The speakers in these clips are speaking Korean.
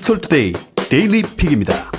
디지털투데이 데일리 픽입니다.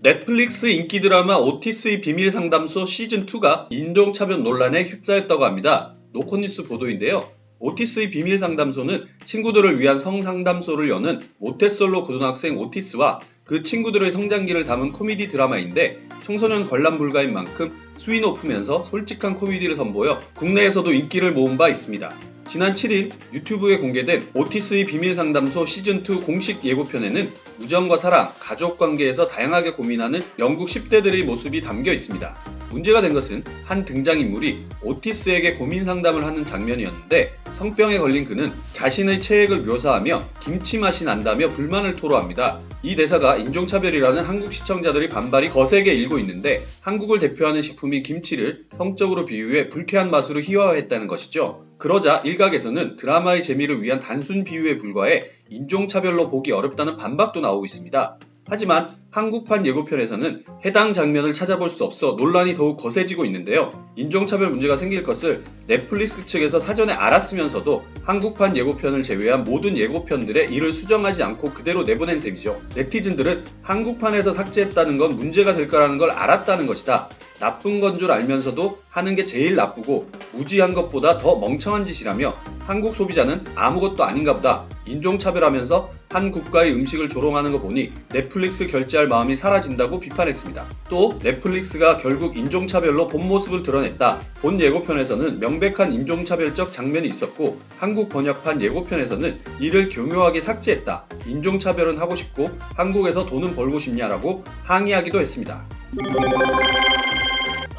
넷플릭스 인기 드라마 오티스의 비밀 상담소 시즌2가 인종차별 논란에 휩싸였다고 합니다. 노컷뉴스 보도인데요. 오티스의 비밀 상담소는 친구들을 위한 성상담소를 여는 모태솔로 고등학생 오티스와 그 친구들의 성장기를 담은 코미디 드라마인데 청소년 관람 불가인 만큼 수위 높으면서 솔직한 코미디를 선보여 국내에서도 인기를 모은 바 있습니다. 지난 7일 유튜브에 공개된 오티스의 비밀 상담소 시즌2 공식 예고편에는 우정과 사랑, 가족관계에서 다양하게 고민하는 영국 10대들의 모습이 담겨 있습니다. 문제가 된 것은 한 등장인물이 오티스에게 고민 상담을 하는 장면이었는데 성병에 걸린 그는 자신의 체액을 묘사하며 김치 맛이 난다며 불만을 토로합니다. 이 대사가 인종차별이라는 한국 시청자들의 반발이 거세게 일고 있는데 한국을 대표하는 식품인 김치를 성적으로 비유해 불쾌한 맛으로 희화화했다는 것이죠. 그러자 일각에서는 드라마의 재미를 위한 단순 비유에 불과해 인종차별로 보기 어렵다는 반박도 나오고 있습니다. 하지만 한국판 예고편에서는 해당 장면을 찾아볼 수 없어 논란이 더욱 거세지고 있는데요. 인종차별 문제가 생길 것을 넷플릭스 측에서 사전에 알았으면서도 한국판 예고편을 제외한 모든 예고편들에 이를 수정하지 않고 그대로 내보낸 셈이죠. 네티즌들은 한국판에서 삭제했다는 건 문제가 될 거라는 걸 알았다는 것이다. 나쁜 건 줄 알면서도 하는 게 제일 나쁘고 무지한 것보다 더 멍청한 짓이라며 한국 소비자는 아무것도 아닌가 보다. 인종차별하면서 한 국가의 음식을 조롱하는 거 보니 넷플릭스 결제할 마음이 사라진다고 비판했습니다. 또 넷플릭스가 결국 인종차별로 본 모습을 드러냈다. 본 예고편에서는 명백한 인종차별적 장면이 있었고 한국 번역판 예고편에서는 이를 교묘하게 삭제했다. 인종차별은 하고 싶고 한국에서 돈은 벌고 싶냐라고 항의하기도 했습니다.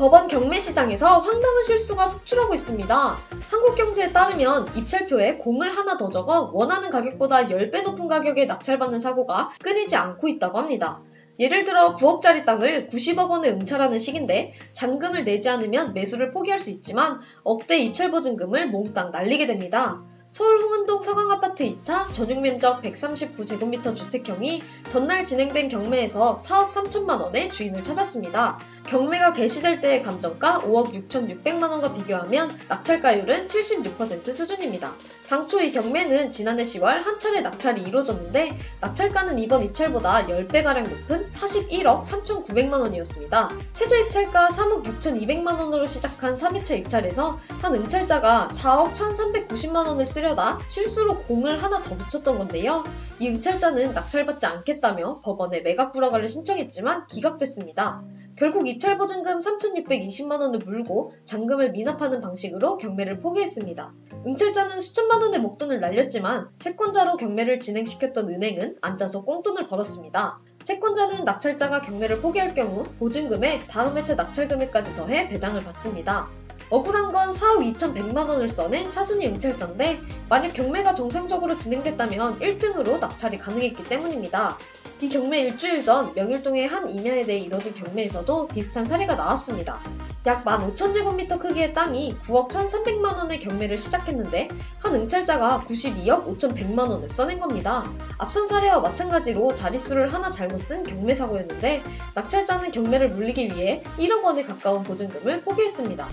법원 경매시장에서 황당한 실수가 속출하고 있습니다. 한국경제에 따르면 입찰표에 공을 하나 더 적어 원하는 가격보다 10배 높은 가격에 낙찰받는 사고가 끊이지 않고 있다고 합니다. 예를 들어 9억짜리 땅을 90억 원에 응찰하는 식인데 잔금을 내지 않으면 매수를 포기할 수 있지만 억대 입찰보증금을 몽땅 날리게 됩니다. 서울 홍은동 서강아파트 2차 전용면적 139제곱미터 주택형이 전날 진행된 경매에서 4억 3천만 원의 주인을 찾았습니다. 경매가 개시될 때의 감정가 5억 6,600만 원과 비교하면 낙찰가율은 76% 수준입니다. 당초 이 경매는 지난해 10월 한 차례 낙찰이 이루어졌는데 낙찰가는 이번 입찰보다 10배가량 높은 41억 3,900만 원이었습니다. 최저 입찰가 3억 6,200만 원으로 시작한 3회차 입찰에서 한 응찰자가 4억 1,390만 원을 쓰려다 실수로 공을 하나 더 붙였던 건데요. 이 응찰자는 낙찰받지 않겠다며 법원에 매각 불허가를 신청했지만 기각됐습니다. 결국 입찰보증금 3,620만 원을 물고 잔금을 미납하는 방식으로 경매를 포기했습니다. 응찰자는 수천만 원의 목돈을 날렸지만 채권자로 경매를 진행시켰던 은행은 앉아서 꽁돈을 벌었습니다. 채권자는 낙찰자가 경매를 포기할 경우 보증금에 다음 회차 낙찰 금액까지 더해 배당을 받습니다. 억울한 건 4억 2,100만 원을 써낸 차순위 응찰자인데 만약 경매가 정상적으로 진행됐다면 1등으로 낙찰이 가능했기 때문입니다. 이 경매 일주일 전 명일동의 한 임야에 대해 이뤄진 경매에서도 비슷한 사례가 나왔습니다. 약 15,000제곱미터 크기의 땅이 9억 1,300만 원의 경매를 시작했는데 한 응찰자가 92억 5,100만 원을 써낸 겁니다. 앞선 사례와 마찬가지로 자릿수를 하나 잘못 쓴 경매 사고였는데 낙찰자는 경매를 물리기 위해 1억 원에 가까운 보증금을 포기했습니다.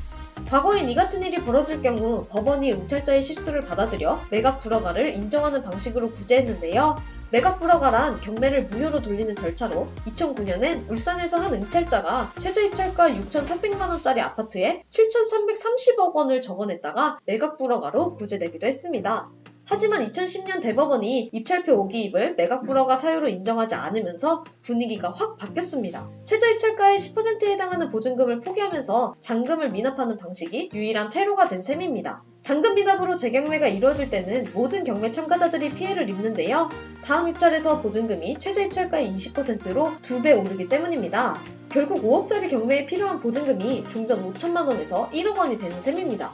과거엔 이 같은 일이 벌어질 경우 법원이 응찰자의 실수를 받아들여 매각 불허가를 인정하는 방식으로 구제했는데요. 매각 불허가란 경매를 무효로 돌리는 절차로 2009년엔 울산에서 한 응찰자가 최저 입찰가 6,300만 원짜리 아파트에 7,330억 원을 적어냈다가 매각 불허가로 구제되기도 했습니다. 하지만 2010년 대법원이 입찰표 오기입을 매각 불허가 사유로 인정하지 않으면서 분위기가 확 바뀌었습니다. 최저 입찰가의 10%에 해당하는 보증금을 포기하면서 잔금을 미납하는 방식이 유일한 퇴로가 된 셈입니다. 잔금 미납으로 재경매가 이루어질 때는 모든 경매 참가자들이 피해를 입는데요. 다음 입찰에서 보증금이 최저 입찰가의 20%로 2배 오르기 때문입니다. 결국 5억짜리 경매에 필요한 보증금이 종전 5천만 원에서 1억 원이 되는 셈입니다.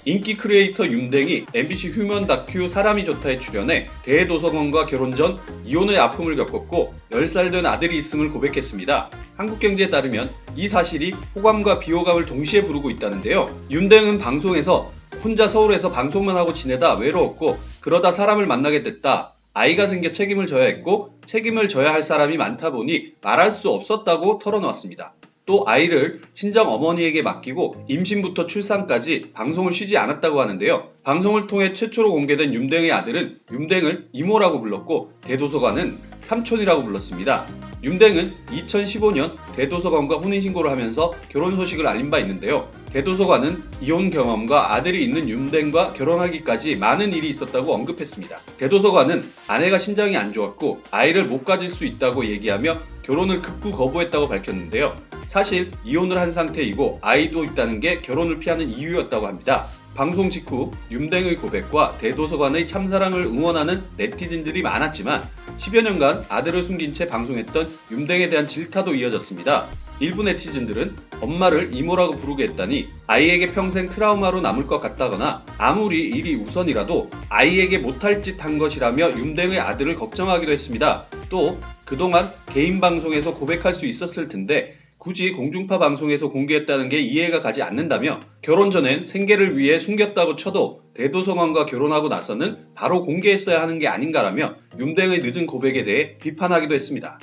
인기 크리에이터 윤댕이 MBC 휴먼 다큐 사람이 좋다에 출연해 대도서관과 결혼 전 이혼의 아픔을 겪었고 10살 된 아들이 있음을 고백했습니다. 한국경제에 따르면 이 사실이 호감과 비호감을 동시에 부르고 있다는데요. 윤댕은 방송에서 혼자 서울에서 방송만 하고 지내다 외로웠고 그러다 사람을 만나게 됐다. 아이가 생겨 책임을 져야 했고 책임을 져야 할 사람이 많다 보니 말할 수 없었다고 털어놓았습니다. 또 아이를 친정 어머니에게 맡기고 임신부터 출산까지 방송을 쉬지 않았다고 하는데요. 방송을 통해 최초로 공개된 윤댕의 아들은 윤댕을 이모라고 불렀고 대도서관은 삼촌이라고 불렀습니다. 윤댕은 2015년 대도서관과 혼인신고를 하면서 결혼 소식을 알린 바 있는데요. 대도서관은 이혼 경험과 아들이 있는 윤댕과 결혼하기까지 많은 일이 있었다고 언급했습니다. 대도서관은 아내가 신장이 안 좋았고 아이를 못 가질 수 있다고 얘기하며 결혼을 극구 거부했다고 밝혔는데요. 사실 이혼을 한 상태이고 아이도 있다는 게 결혼을 피하는 이유였다고 합니다. 방송 직후 윤댕의 고백과 대도서관의 참사랑을 응원하는 네티즌들이 많았지만 10여 년간 아들을 숨긴 채 방송했던 윤댕에 대한 질타도 이어졌습니다. 일부 네티즌들은 엄마를 이모라고 부르게 했다니 아이에게 평생 트라우마로 남을 것 같다거나 아무리 일이 우선이라도 아이에게 못할 짓 한 것이라며 윤댕의 아들을 걱정하기도 했습니다. 또 그동안 개인 방송에서 고백할 수 있었을 텐데 굳이 공중파 방송에서 공개했다는 게 이해가 가지 않는다며 결혼 전엔 생계를 위해 숨겼다고 쳐도 대도서관과 결혼하고 나서는 바로 공개했어야 하는 게 아닌가라며 윤댕의 늦은 고백에 대해 비판하기도 했습니다.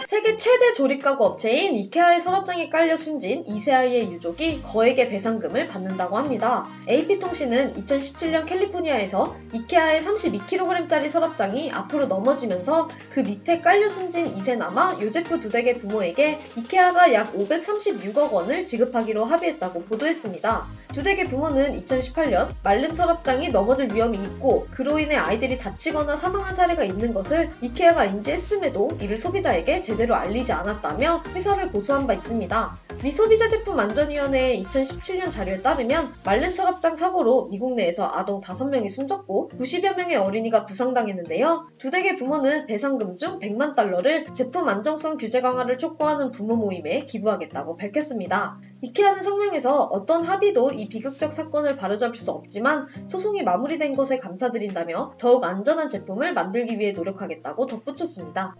세계 최대 조립가구 업체인 이케아의 서랍장에 깔려 숨진 이세아이의 유족이 거액의 배상금을 받는다고 합니다. AP통신은 2017년 캘리포니아에서 이케아의 32kg짜리 서랍장이 앞으로 넘어지면서 그 밑에 깔려 숨진 이세나마 요제프 두덱의 부모에게 이케아가 약 536억 원을 지급하기로 합의했다고 보도했습니다. 두덱의 부모는 2018년 말름 서랍장이 넘어질 위험이 있고 그로 인해 아이들이 다치거나 사망한 사례가 있는 것을 이케아가 인지했음에도 이를 소비자에게 제대로 알리지 않았다며 회사를 고소한 바 있습니다. 미 소비자제품안전위원회의 2017년 자료에 따르면 말름 서랍장 사고로 미국 내에서 아동 5명이 숨졌고 90여 명의 어린이가 부상당했는데요. 두덱의 부모는 배상금 중 100만 달러를 제품 안정성 규제 강화를 촉구하는 부모 모임에 기부하겠다고 밝혔습니다. 이케아는 성명에서 어떤 합의도 이 비극적 사건을 바로잡을 수 없지만 소송이 마무리된 것에 감사드린다며 더욱 안전한 제품을 만들기 위해 노력하겠다고 덧붙였습니다.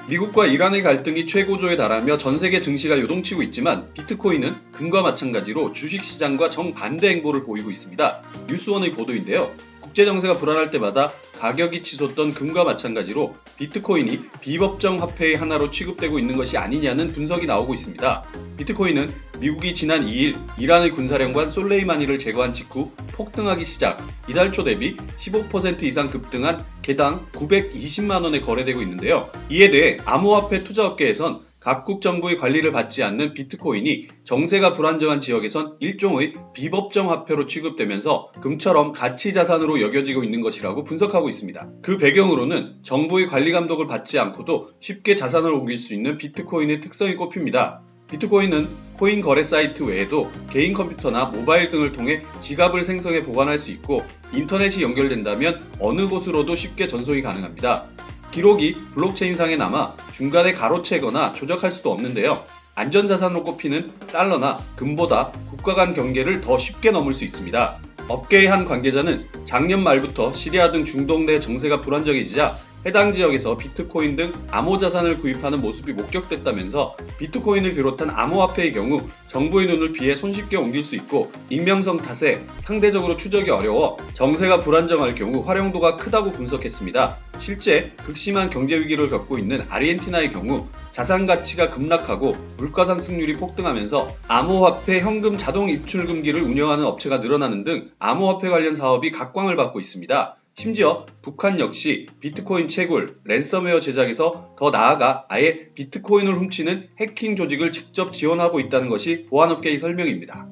미국과 이란의 갈등이 최고조에 달하며 전세계 증시가 요동치고 있지만 비트코인은 금과 마찬가지로 주식시장과 정반대 행보를 보이고 있습니다. 뉴스원의 보도인데요. 국제정세가 불안할 때마다 가격이 치솟던 금과 마찬가지로 비트코인이 비법정 화폐의 하나로 취급되고 있는 것이 아니냐는 분석이 나오고 있습니다. 비트코인은 미국이 지난 2일 이란의 군사령관 솔레이마니를 제거한 직후 폭등하기 시작, 이달 초 대비 15% 이상 급등한 개당 920만원에 거래되고 있는데요. 이에 대해 암호화폐 투자업계에선 각국 정부의 관리를 받지 않는 비트코인이 정세가 불안정한 지역에선 일종의 비법정 화폐로 취급되면서 금처럼 가치자산으로 여겨지고 있는 것이라고 분석하고 있습니다. 그 배경으로는 정부의 관리 감독을 받지 않고도 쉽게 자산을 옮길 수 있는 비트코인의 특성이 꼽힙니다. 비트코인은 코인 거래 사이트 외에도 개인 컴퓨터나 모바일 등을 통해 지갑을 생성해 보관할 수 있고 인터넷이 연결된다면 어느 곳으로도 쉽게 전송이 가능합니다. 기록이 블록체인상에 남아 중간에 가로채거나 조작할 수도 없는데요. 안전자산으로 꼽히는 달러나 금보다 국가 간 경계를 더 쉽게 넘을 수 있습니다. 업계의 한 관계자는 작년 말부터 시리아 등 중동 내 정세가 불안정해지자 해당 지역에서 비트코인 등 암호자산을 구입하는 모습이 목격됐다면서 비트코인을 비롯한 암호화폐의 경우 정부의 눈을 피해 손쉽게 옮길 수 있고 익명성 탓에 상대적으로 추적이 어려워 정세가 불안정할 경우 활용도가 크다고 분석했습니다. 실제 극심한 경제위기를 겪고 있는 아르헨티나의 경우 자산 가치가 급락하고 물가 상승률이 폭등하면서 암호화폐 현금 자동 입출 금기를 운영하는 업체가 늘어나는 등 암호화폐 관련 사업이 각광을 받고 있습니다. 심지어 북한 역시 비트코인 채굴, 랜섬웨어 제작에서 더 나아가 아예 비트코인을 훔치는 해킹 조직을 직접 지원하고 있다는 것이 보안업계의 설명입니다.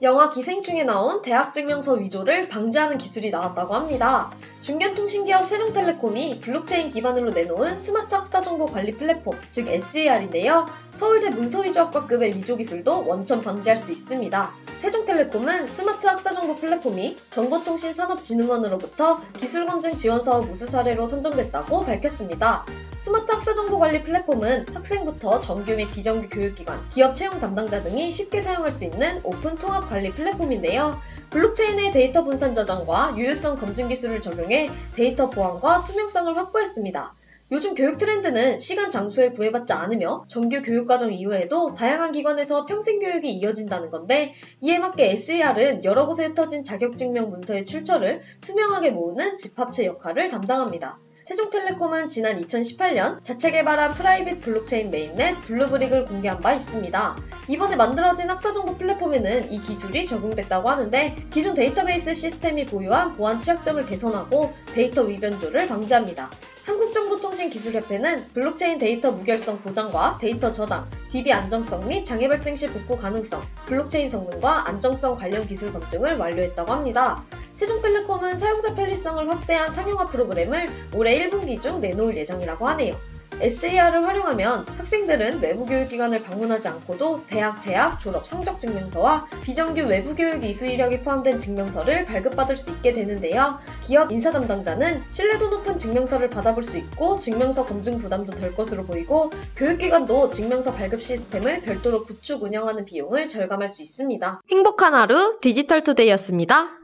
영화 기생충에 나온 대학 증명서 위조를 방지하는 기술이 나왔다고 합니다. 중견통신기업 세종텔레콤이 블록체인 기반으로 내놓은 스마트 학사 정보 관리 플랫폼, 즉 SAR인데요. 서울대 문서위조학과급의 위조 기술도 원천 방지할 수 있습니다. 세종텔레콤은 스마트 학사 정보 플랫폼이 정보통신산업진흥원으로부터 기술검증 지원사업 우수 사례로 선정됐다고 밝혔습니다. 스마트 학사 정보 관리 플랫폼은 학생부터 정규 및 비정규 교육기관, 기업 채용 담당자 등이 쉽게 사용할 수 있는 오픈 통합 관리 플랫폼인데요. 블록체인의 데이터 분산 저장과 유효성 검증 기술을 적용해 데이터 보안과 투명성을 확보했습니다. 요즘 교육 트렌드는 시간 장소에 구애받지 않으며 정규 교육과정 이후에도 다양한 기관에서 평생 교육이 이어진다는 건데 이에 맞게 SAR은 여러 곳에 흩어진 자격증명 문서의 출처를 투명하게 모으는 집합체 역할을 담당합니다. 세종텔레콤은 지난 2018년 자체 개발한 프라이빗 블록체인 메인넷 블루브릭을 공개한 바 있습니다. 이번에 만들어진 학사정보 플랫폼에는 이 기술이 적용됐다고 하는데 기존 데이터베이스 시스템이 보유한 보안 취약점을 개선하고 데이터 위변조를 방지합니다. 한국정보통신기술협회는 블록체인 데이터 무결성 보장과 데이터 저장, DB 안정성 및 장애 발생 시 복구 가능성, 블록체인 성능과 안정성 관련 기술 검증을 완료했다고 합니다. 세종텔레콤은 사용자 편리성을 확대한 상용화 프로그램을 올해 1분기 중 내놓을 예정이라고 하네요. SAR을 활용하면 학생들은 외부 교육기관을 방문하지 않고도 대학 재학, 졸업 성적 증명서와 비정규 외부 교육 이수 이력이 포함된 증명서를 발급받을 수 있게 되는데요. 기업 인사 담당자는 신뢰도 높은 증명서를 받아볼 수 있고 증명서 검증 부담도 덜 것으로 보이고 교육기관도 증명서 발급 시스템을 별도로 구축 운영하는 비용을 절감할 수 있습니다. 행복한 하루 디지털투데이였습니다.